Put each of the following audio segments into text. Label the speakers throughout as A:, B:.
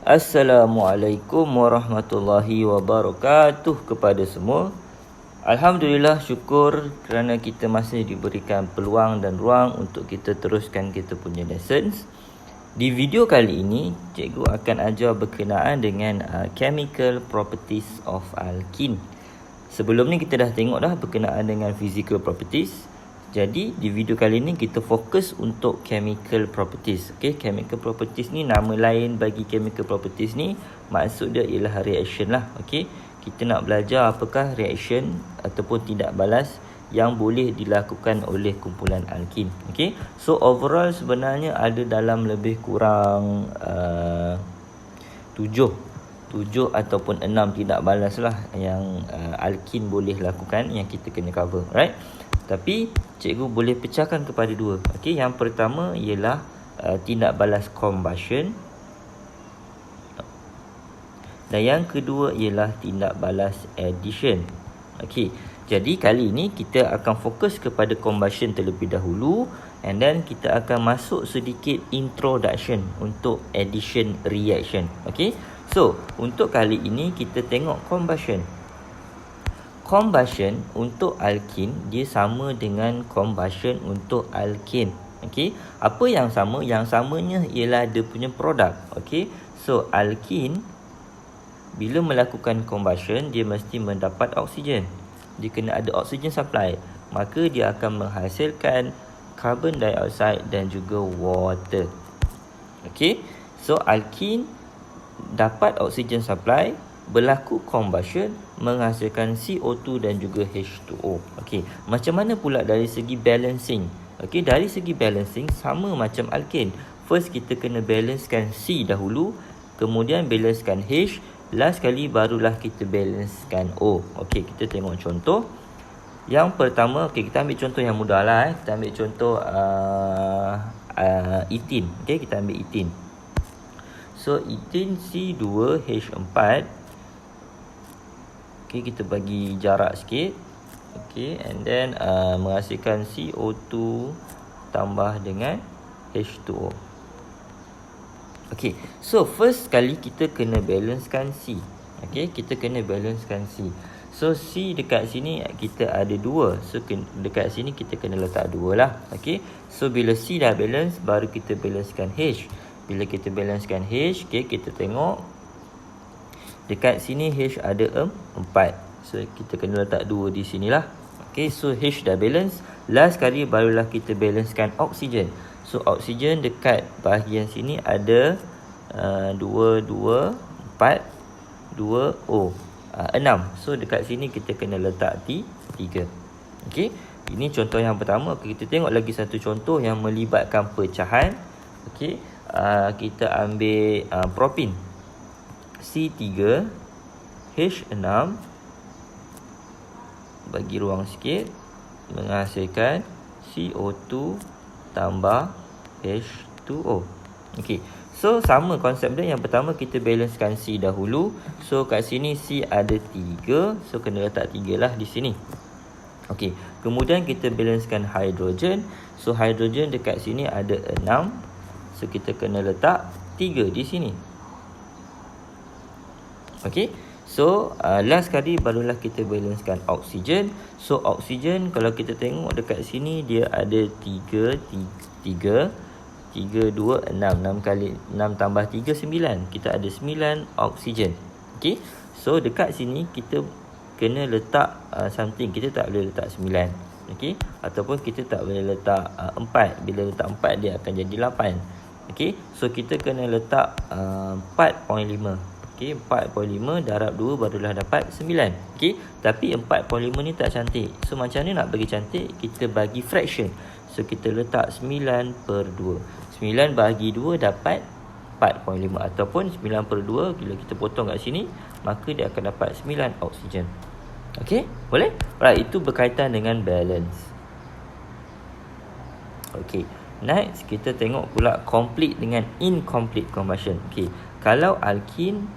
A: Assalamualaikum warahmatullahi wabarakatuh kepada semua. Alhamdulillah, syukur kerana kita masih diberikan peluang dan ruang untuk kita teruskan kita punya lessons. Di video kali ini, cikgu akan ajar berkenaan dengan chemical properties of alkene. Sebelum ni kita dah tengok dah berkenaan dengan physical properties. Jadi di video kali ni kita fokus untuk chemical properties. Okey, chemical properties ni nama lain bagi chemical properties ni, maksud dia ialah reaction lah. Okey, kita nak belajar apakah reaction ataupun tindak balas yang boleh dilakukan oleh kumpulan alkene. Okey, so overall sebenarnya ada dalam lebih kurang 7 ataupun 6 tindak balas lah yang alkene boleh lakukan yang kita kena cover, right? Tapi cikgu boleh pecahkan kepada dua. Okey, yang pertama ialah tindak balas combustion dan yang kedua ialah tindak balas addition. Okey, jadi kali ini kita akan fokus kepada combustion terlebih dahulu, and then kita akan masuk sedikit introduction untuk addition reaction. Okey, so untuk kali ini kita tengok combustion. Combustion untuk alkene dia sama dengan combustion untuk alkane. Okey, apa yang sama? Yang samanya ialah dia punya produk. Okey, so alkene bila melakukan combustion dia mesti mendapat oksigen. Dia kena ada oksigen supply, maka dia akan menghasilkan carbon dioxide dan juga water. Okey, so alkene dapat oksigen supply, berlaku combustion, menghasilkan CO2 dan juga H2O. Okey, macam mana pula dari segi balancing? Okey, dari segi balancing sama macam alkane. First kita kena balancekan C dahulu, kemudian balancekan H, last kali barulah kita balancekan O. Okey, kita tengok contoh. Yang pertama, okey, kita ambil contoh yang mudah lah. Kita ambil contoh ethene. Okey, kita ambil ethene. So ethene C2H4. Okay, kita bagi jarak sikit. Okay, and then menghasilkan CO2 tambah dengan H2O. Okay, so first kali kita kena balancekan C. Okay, kita kena balancekan C. So C dekat sini kita ada 2. So dekat sini kita kena letak 2 lah. Okay, so bila C dah balance, baru kita balancekan H. Bila kita balancekan H, okay, kita tengok dekat sini H ada 4. So kita kena letak 2 di sinilah. Okay, so H dah balance. Last kali barulah kita balancekan oksigen. So oksigen dekat bahagian sini ada 2, 2, 4, 2, O, 6. So dekat sini kita kena letak 3. Okay, ini contoh yang pertama. Okay, kita tengok lagi satu contoh yang melibatkan pecahan. Okay, kita ambil propin. C3 H6, bagi ruang sikit, menghasilkan CO2 tambah H2O. Okey, so sama konsep dia. Yang pertama kita balancekan C dahulu. So kat sini C ada 3, so kena letak 3 lah di sini. Okey, kemudian kita balancekan hidrogen. So hidrogen dekat sini ada 6, so kita kena letak 3 di sini. Okey, so last kali barulah kita balancekan oksigen. So oksigen kalau kita tengok dekat sini dia ada 3, 2, 6. 6 kali 6 tambah 3, 9. Kita ada 9 oksigen. Okey, so dekat sini kita kena letak something. Kita tak boleh letak 9. Okey, ataupun kita tak boleh letak 4. Bila letak 4 dia akan jadi 8. Okey, so kita kena letak 4.5. Okey, 4.5 darab 2 barulah dapat 9. Okey, tapi 4.5 ni tak cantik. So macam ni nak bagi cantik, kita bagi fraction. So kita letak 9/2. 9 bahagi 2 dapat 4.5, ataupun 9/2 bila kita potong kat sini, maka dia akan dapat 9 oksigen. Okey, boleh? Alright, itu berkaitan dengan balance. Okey, next kita tengok pula complete dengan incomplete combustion. Okey, kalau alkene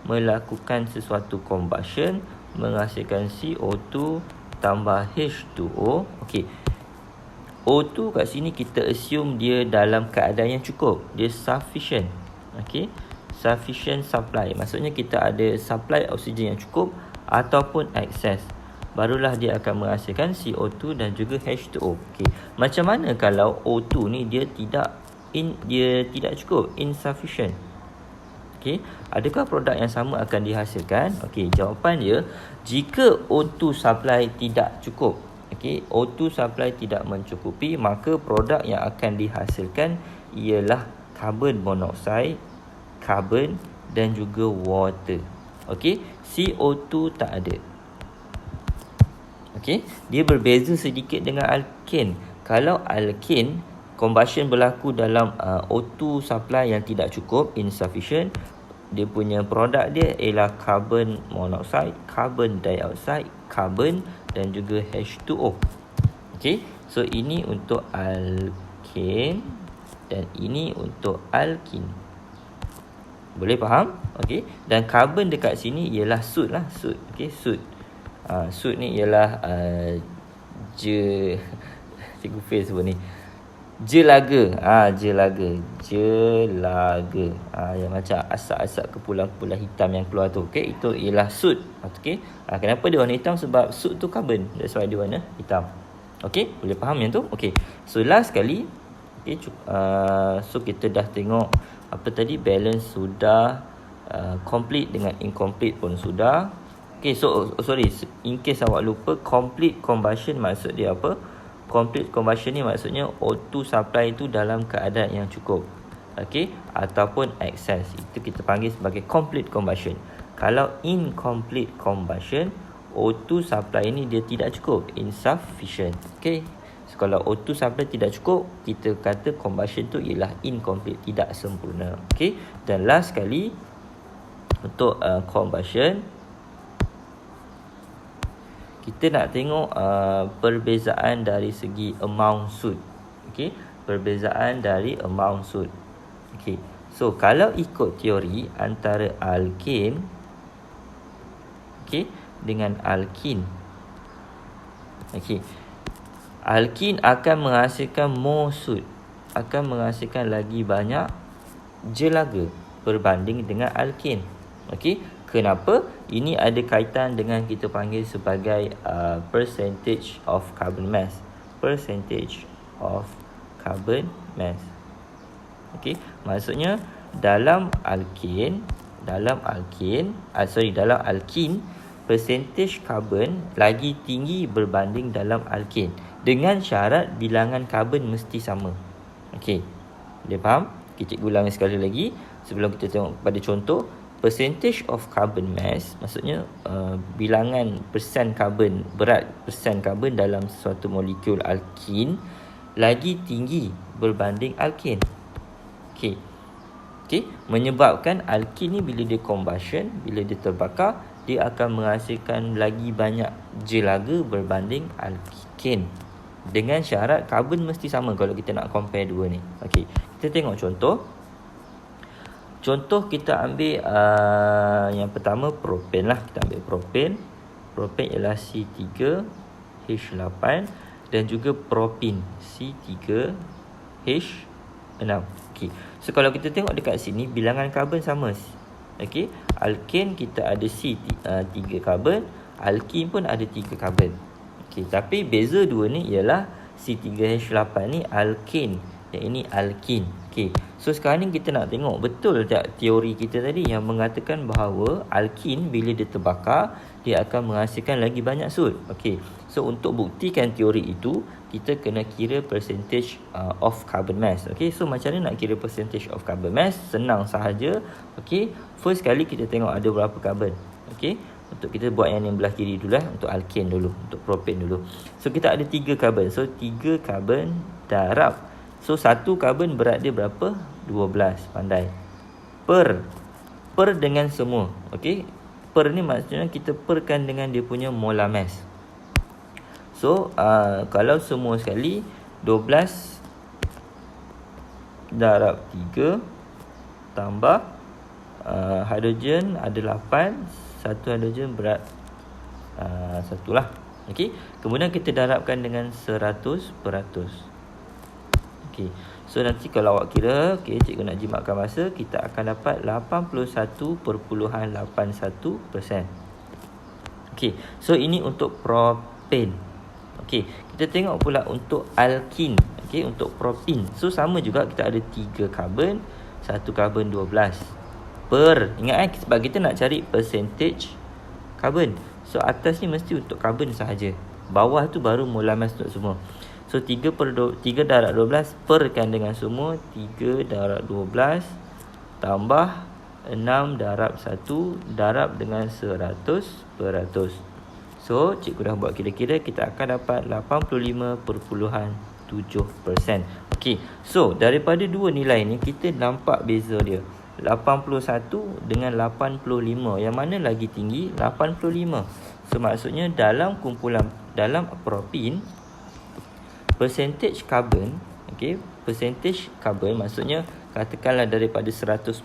A: melakukan sesuatu combustion, menghasilkan CO2 tambah H2O. Okey, O2 kat sini kita assume dia dalam keadaan yang cukup, dia sufficient. Okey, sufficient supply. Maksudnya kita ada supply oksigen yang cukup ataupun excess. Barulah dia akan menghasilkan CO2 dan juga H2O. Okey. Macam mana kalau O2 ni dia tidak cukup, insufficient? Okey, adakah produk yang sama akan dihasilkan? Okey, jawapan dia, jika O2 supply tidak cukup, okey, O2 supply tidak mencukupi, maka produk yang akan dihasilkan ialah carbon monoxide, carbon dan juga water. Okey, CO2 tak ada. Okey, dia berbeza sedikit dengan alkane. Kalau alkane, combustion berlaku dalam O2 supply yang tidak cukup, insufficient. Dia punya produk dia ialah carbon monoxide, carbon dioxide, carbon dan juga H2O. Okey, so ini untuk alkane dan ini untuk alkene. Boleh faham? Okey, dan carbon dekat sini ialah soot lah, soot. Okey, soot. Soot ni ialah cikgu Faiz sebut ni, jelaga. Jelaga yang macam asap-asap kepulan-kepulan hitam yang keluar tu. Okey, itu ialah soot. Okey, kenapa dia warna hitam? Sebab soot tu carbon, that's why dia warna hitam. Okey, boleh faham yang tu? Okey, so last sekali. Okey, so kita dah tengok apa tadi, balance sudah, complete dengan incomplete pun sudah. Okay, so sorry, in case awak lupa, complete combustion maksud dia apa? Complete combustion ni maksudnya O2 supply itu dalam keadaan yang cukup, okay, ataupun excess. Itu kita panggil sebagai complete combustion. Kalau incomplete combustion, O2 supply ni dia tidak cukup, insufficient. Okay, so kalau O2 supply tidak cukup, kita kata combustion tu ialah incomplete, tidak sempurna. Okay, dan last sekali untuk combustion, kita nak tengok perbezaan dari segi amount soot. Okey, perbezaan dari amount soot. Okey, so kalau ikut teori antara alkane, okey, dengan alkene. Okey, alkene akan menghasilkan more soot, akan menghasilkan lagi banyak jelaga berbanding dengan alkane. Okey, kenapa? Ini ada kaitan dengan kita panggil sebagai percentage of carbon mass. Percentage of carbon mass. Okey, maksudnya dalam alkene, dalam alkene, percentage carbon lagi tinggi berbanding dalam alkane, dengan syarat bilangan carbon mesti sama. Okey, boleh faham? Kita ulang sekali lagi sebelum kita tengok pada contoh. Percentage of carbon mass maksudnya bilangan persen karbon, berat persen karbon dalam suatu molekul alkene lagi tinggi berbanding alkane. Okey, menyebabkan alkene ni bila dia combustion, bila dia terbakar, dia akan menghasilkan lagi banyak jelaga berbanding alkane, dengan syarat karbon mesti sama kalau kita nak compare dua ni. Okey, kita tengok contoh. Contoh kita ambil yang pertama propan lah. Kita ambil propan. Propan ialah C3H8 dan juga propin C3H6. Okey. So kalau kita tengok dekat sini bilangan karbon sama. Okey. Alkane kita ada C3 karbon, alkene pun ada 3 karbon. Okey, tapi beza dua ni ialah C3H8 ni alkane, yang ini alkene. Okey, so sekarang ni kita nak tengok betul tak teori kita tadi yang mengatakan bahawa alkene bila dia terbakar, dia akan menghasilkan lagi banyak soot. Okey, so untuk buktikan teori itu, kita kena kira percentage of carbon mass. Okey, so macam mana nak kira percentage of carbon mass? Senang sahaja. Okey, first kali kita tengok ada berapa carbon. Okey, untuk kita buat yang belah kiri dulu lah, untuk alkane dulu, untuk propan dulu. So kita ada 3 carbon. So 3 carbon darab. So satu karbon berat dia berapa? 12. Pandai. Per dengan semua. Okey. Per ni maksudnya kita perkan dengan dia punya molar mass. So kalau semua sekali 12 darab 3 tambah hidrogen ada 8. Satu hidrogen berat 1 lah. Okey. Kemudian kita darabkan dengan 100%. Okay. So nanti kalau awak kira, okey, cikgu nak jimatkan masa, kita akan dapat 81.81%. Okey, so ini untuk propane. Okey, kita tengok pula untuk alkin. Okey, untuk propin. So sama juga, kita ada 3 karbon, 1 karbon 12. Ingat sebab kita nak cari percentage karbon. So atas ni mesti untuk karbon sahaja. Bawah tu baru molar-mass untuk semua. So 3 darab 12 perkan dengan semua 3 darab 12 tambah 6 darab 1 darab dengan 100%. So cikgu dah buat kira-kira, kita akan dapat 85.7%. Okey, so daripada dua nilai ni kita nampak beza dia, 81 dengan 85. Yang mana lagi tinggi? 85. So maksudnya dalam propin, percentage carbon, okey, percentage carbon maksudnya katakanlah daripada 100%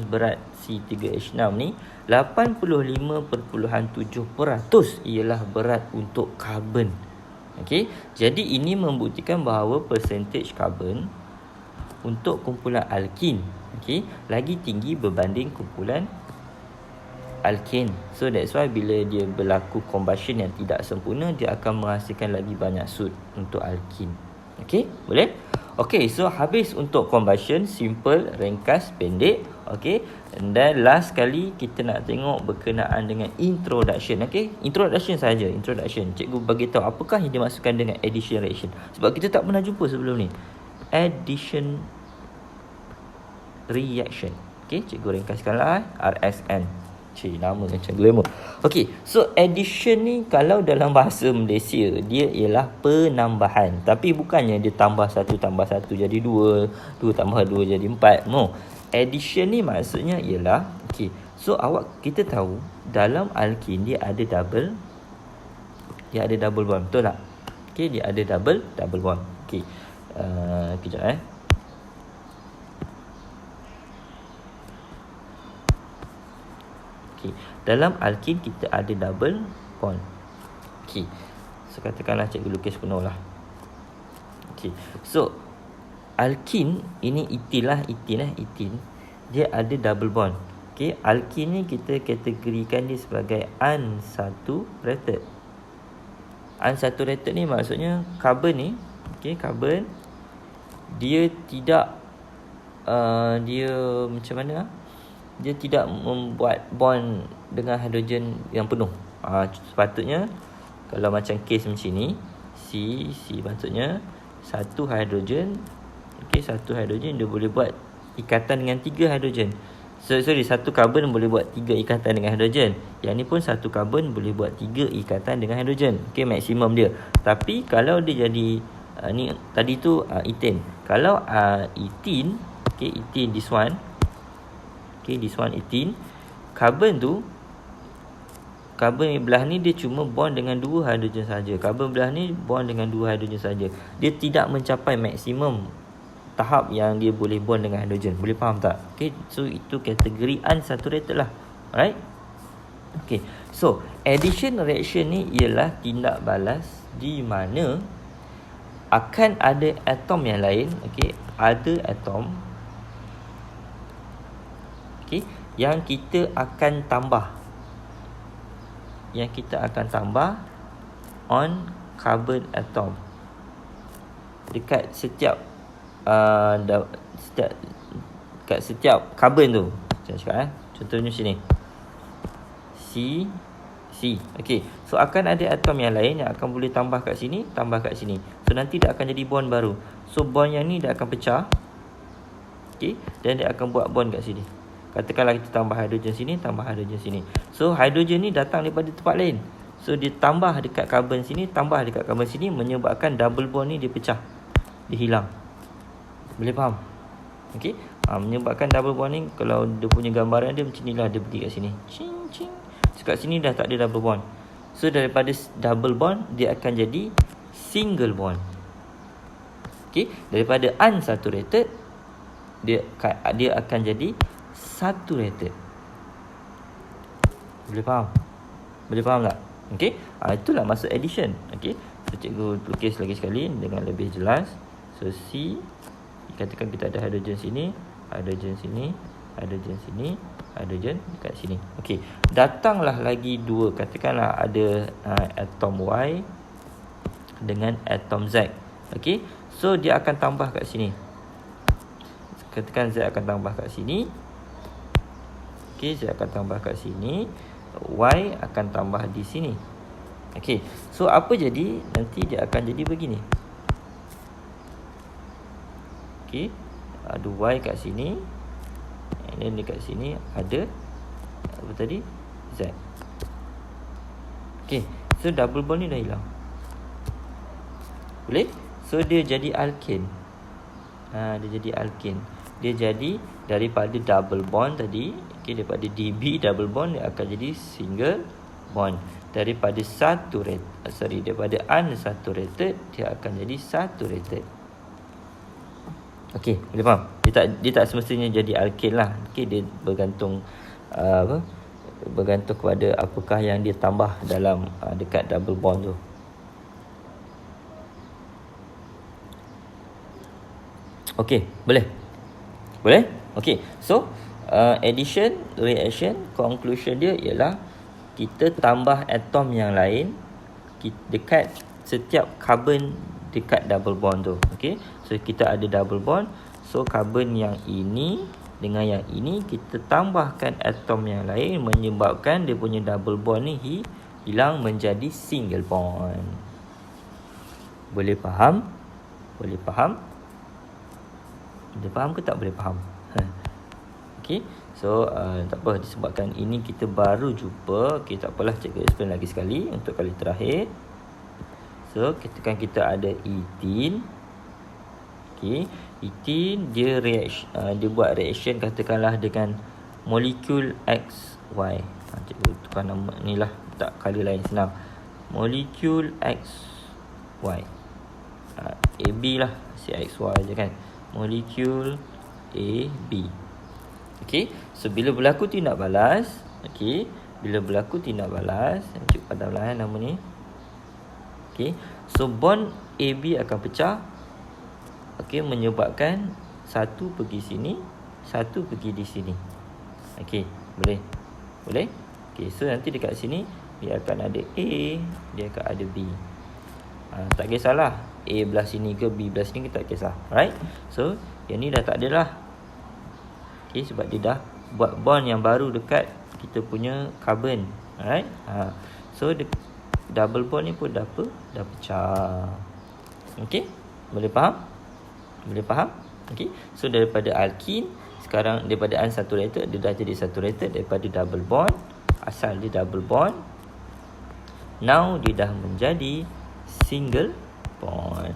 A: berat C3H6 ni, 85.7% ialah berat untuk karbon. Okey, jadi ini membuktikan bahawa percentage carbon untuk kumpulan alkin, okey, lagi tinggi berbanding kumpulan alkane. So that's why bila dia berlaku combustion yang tidak sempurna, dia akan menghasilkan lagi banyak soot untuk alkin. Okey, boleh? Okey, so habis untuk combustion, simple, ringkas, pendek. Okey, and then last kali kita nak tengok berkenaan dengan introduction. Okey, introduction saja, introduction. Cikgu bagi tahu apakah yang dimaksudkan dengan addition reaction. Sebab kita tak pernah jumpa sebelum ni. Addition reaction. Okey, cikgu ringkaskanlah RSN. Nama macam glamour. Okey, so addition ni kalau dalam bahasa Malaysia dia ialah penambahan. Tapi bukannya dia tambah 1 tambah 1 jadi 2, 2 tambah 2 jadi 4. No. Addition ni maksudnya ialah, okey, so kita tahu dalam alkin dia ada double bond, betul tak? Okey, dia ada double bond. Okey. Kejap Okey, dalam alkin kita ada double bond. Okey, so katakanlah cikgu lukis penuh lah. Okey, so alkin ini etin, dia ada double bond. Okey, alkin ni kita kategorikan dia sebagai unsaturated. Unsaturated ni maksudnya karbon ni, okey, karbon dia tidak dia macam mana? Dia tidak membuat bond dengan hidrogen yang penuh. Sepatutnya kalau macam kes macam ni, C patutnya satu hidrogen, okey, satu hidrogen dia boleh buat ikatan dengan 3 hidrogen. Satu karbon boleh buat 3 ikatan dengan hidrogen. Yang ni pun satu karbon boleh buat 3 ikatan dengan hidrogen. Okey, maksimum dia. Tapi kalau dia jadi ni tadi tu ethane. Kalau ethene, okey, ethene this one. Okay, this one ethene. Karbon belah ni dia cuma bond dengan 2 hidrogen saja. Karbon belah ni bond dengan 2 hidrogen saja. Dia tidak mencapai maksimum tahap yang dia boleh bond dengan hidrogen. Boleh faham tak? Okay, so itu kategori unsaturated lah. Alright? Okay, so addition reaction ni ialah tindak balas di mana akan ada atom yang lain. Okay, ada atom yang kita akan tambah. On carbon atom dekat setiap carbon tu. Saya cakap contohnya sini C. Okey, so akan ada atom yang lain yang akan boleh tambah kat sini. So nanti dia akan jadi bond baru. So bond yang ni dia akan pecah. Okey, dan dia akan buat bond kat sini. Katakanlah kita tambah hidrogen sini, So hidrogen ni datang daripada tempat lain. So dia tambah dekat karbon sini, menyebabkan double bond ni dia pecah. Dia hilang. Boleh faham? Okey. Menyebabkan double bond ni, kalau dia punya gambaran dia macam inilah, dia berdiri kat sini. So kat sini dah tak ada double bond. So daripada double bond dia akan jadi single bond. Okey, daripada unsaturated dia akan jadi saturated. Boleh faham tak? Okey, itulah maksud addition. Okey, so cikgu lukis lagi sekali dengan lebih jelas. So C Katakan kita ada hidrogen sini, hidrogen sini, hidrogen sini, hidrogen dekat sini. Okey, datanglah lagi dua, katakanlah ada atom Y dengan atom Z. Okey, so dia akan tambah kat sini. Katakan Z akan tambah kat sini. Okey, Z akan tambah kat sini, Y akan tambah di sini. Okey, so apa jadi? Nanti dia akan jadi begini. Okey, ada Y kat sini, and then dekat sini ada apa tadi? Z. Okey, so double bond ni dah hilang. Boleh? So dia jadi alkane. Dia jadi alkane. Dia jadi daripada double bond tadi, okey, daripada DB double bond dia akan jadi single bond. Daripada daripada unsaturated dia akan jadi saturated. Okey, boleh faham? Dia tak semestinya jadi alkane lah. Okey, dia bergantung bergantung kepada apakah yang dia tambah dalam dekat double bond tu. Okey, boleh? Boleh? Okey. So, addition, reaction, conclusion dia ialah kita tambah atom yang lain dekat setiap carbon dekat double bond tu. Okey. So, kita ada double bond. So, carbon yang ini dengan yang ini kita tambahkan atom yang lain menyebabkan dia punya double bond ni hilang menjadi single bond. Boleh faham? Boleh faham? Boleh faham ke tak boleh faham? Okey. So tak apa, disebabkan ini kita baru jumpa. Okey, tak apalah, cikgu explain lagi sekali untuk kali terakhir. So katakan kita ada ethene. Okey, ethene dia dia buat reaction katakanlah dengan molekul XY. Cikgu tukar nama ni lah, tak kali lain senang. Molekul XY. AB lah, si XY je kan. Molekul AB. Okey, so bila berlaku tindak balas, okey, bila berlaku tindak balas, cikgu padamlah nama ni. Okey, so bond AB akan pecah. Okey, menyebabkan satu pergi sini, satu pergi di sini. Okey, boleh? Boleh? Okey, so nanti dekat sini dia akan ada A, dia akan ada B. Tak kisahlah A belah sini ke B belah sini, kita tak kisah. Alright, so yang ni dah tak ada lah. Okay, sebab dia dah buat bond yang baru dekat kita punya carbon. Alright, so double bond ni pun dah pecah. Okay, boleh faham? Boleh faham? Okay, so daripada alkene sekarang, daripada unsaturated dia dah jadi saturated. Daripada double bond, asal dia double bond, now dia dah menjadi single bond.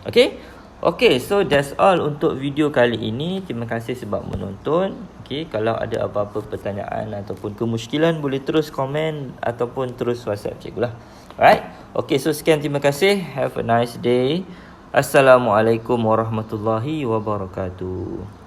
A: Okay, okay, so that's all untuk video kali ini. Terima kasih sebab menonton. Okay, kalau ada apa-apa pertanyaan ataupun kemusykilan, boleh terus komen ataupun terus WhatsApp cikgu lah. Alright, okay, so sekian, terima kasih. Have a nice day. Assalamualaikum warahmatullahi wabarakatuh.